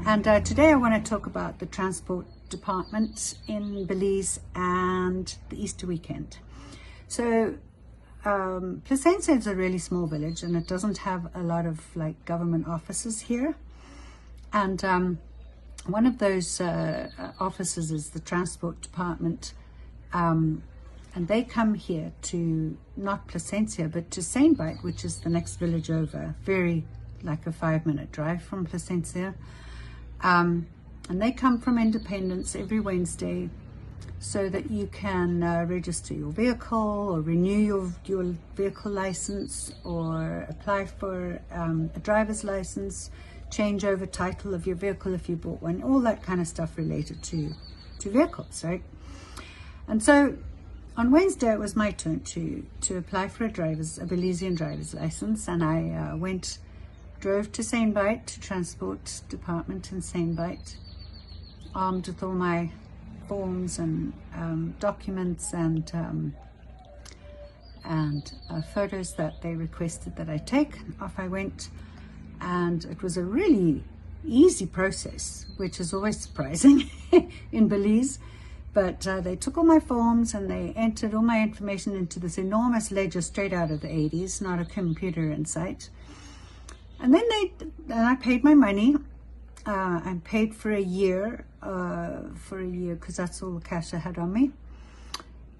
And today I want to talk about the transport department in Belize and the Easter weekend. So Placencia is a really small village and it doesn't have a lot of like government offices here. And one of those offices is the transport department. And they come here to not Placencia, but to Saint-Bite, which is the next village over, very like a 5-minute drive from Placencia. And they come from Independence every Wednesday so that you can register your vehicle or renew your vehicle license or apply for a driver's license, change over title of your vehicle if you bought one, all that kind of stuff related to vehicles, right? And so on Wednesday it was my turn to apply for a Belizean driver's license, and I drove to Saint-Bite, to transport department in Saint-Bite, armed with all my forms and documents and photos that they requested that I take. Off I went, and it was a really easy process, which is always surprising in Belize. But they took all my forms and they entered all my information into this enormous ledger straight out of the 80s, not a computer in sight. And then I paid my money. I paid for a year, because that's all the cash I had on me,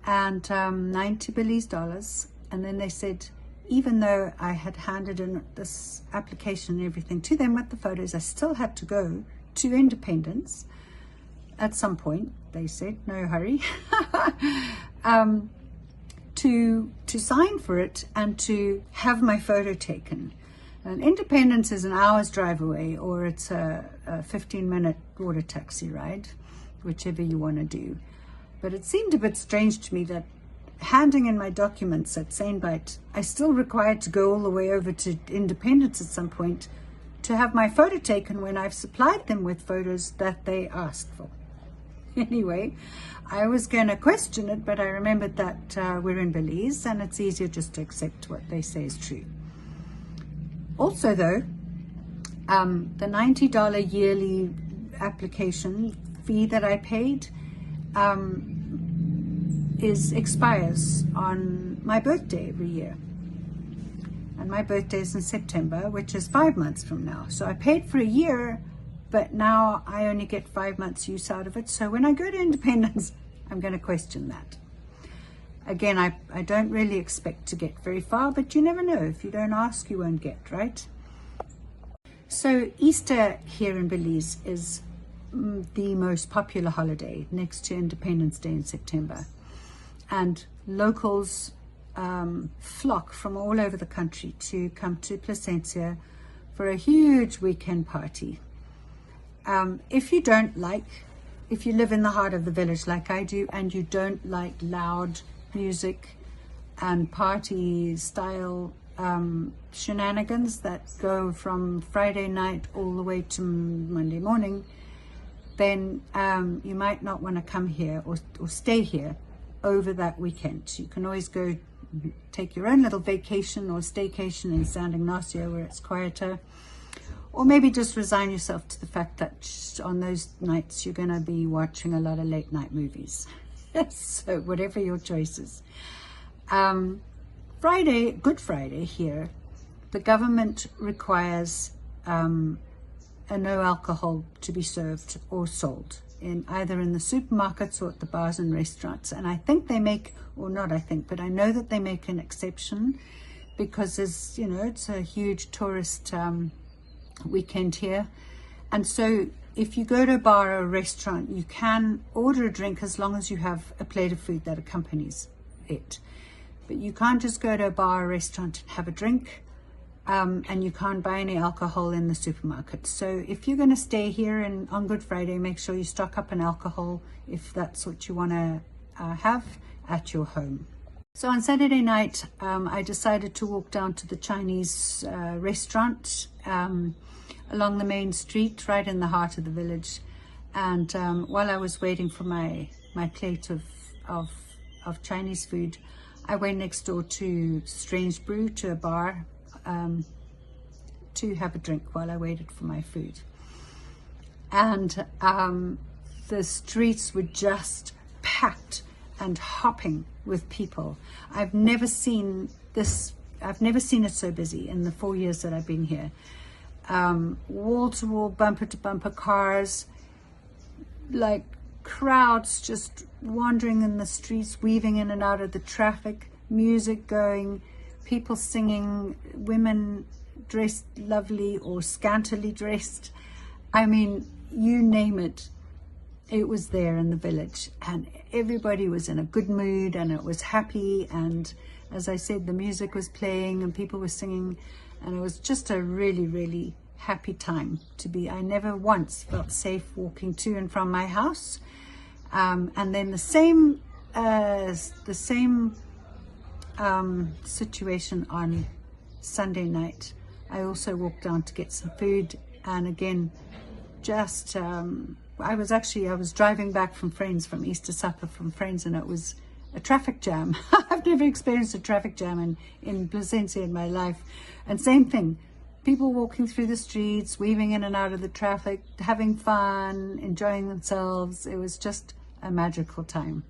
and 90 Belize dollars. And then they said, even though I had handed in this application and everything to them with the photos, I still had to go to Independence at some point. They said, no hurry, to sign for it and to have my photo taken. And Independence is an hour's drive away, or it's a 15-minute water taxi ride, whichever you want to do. But it seemed a bit strange to me that handing in my documents at Saint-Bite, I still required to go all the way over to Independence at some point to have my photo taken when I've supplied them with photos that they asked for. Anyway, I was going to question it, but I remembered that we're in Belize and it's easier just to accept what they say is true. Also though, the $90 yearly application fee that I paid expires on my birthday every year. And my birthday is in September, which is 5 months from now. So I paid for a year, but now I only get 5 months use out of it. So when I go to Independence, I'm going to question that. Again, I don't really expect to get very far, but you never know. If you don't ask, you won't get, right? So Easter here in Belize is the most popular holiday, next to Independence Day in September. And locals flock from all over the country to come to Placencia for a huge weekend party. If you live in the heart of the village like I do, and you don't like loud music and party style shenanigans that go from Friday night all the way to Monday morning, then you might not want to come here or stay here over that weekend. You can always go take your own little vacation or staycation in San Ignacio where it's quieter, or maybe just resign yourself to the fact that on those nights you're going to be watching a lot of late night movies. So whatever your choices. Good Friday here, the government requires a no alcohol to be served or sold either in the supermarkets or at the bars and restaurants. And I think they make, or not I think, but I know that they make an exception because it's a huge tourist weekend here. And so if you go to a bar or a restaurant, you can order a drink as long as you have a plate of food that accompanies it. But you can't just go to a bar or restaurant and have a drink, and you can't buy any alcohol in the supermarket. So if you're going to stay here on Good Friday, make sure you stock up on alcohol if that's what you want to have at your home. So on Saturday night, I decided to walk down to the Chinese restaurant along the main street, right in the heart of the village. And while I was waiting for my plate of Chinese food, I went next door to Strange Brew, to a bar, to have a drink while I waited for my food. and the streets were just packed and hopping with people. I've never seen this. I've never seen it so busy in the 4 years that I've been here. Wall to wall, bumper to bumper cars, like crowds just wandering in the streets, weaving in and out of the traffic, music going, people singing, women dressed lovely or scantily dressed. I mean, you name it, it was there in the village, and everybody was in a good mood and it was happy, and as I said, the music was playing and people were singing, and it was just a really, really happy time to be. I never once felt safe walking to and from my house. And then the same situation on Sunday night. I also walked down to get some food, and again, just I was driving back from Easter supper from friends, and it was a traffic jam. I've never experienced a traffic jam in Placencia in my life. And same thing, people walking through the streets, weaving in and out of the traffic, having fun, enjoying themselves. It was just a magical time.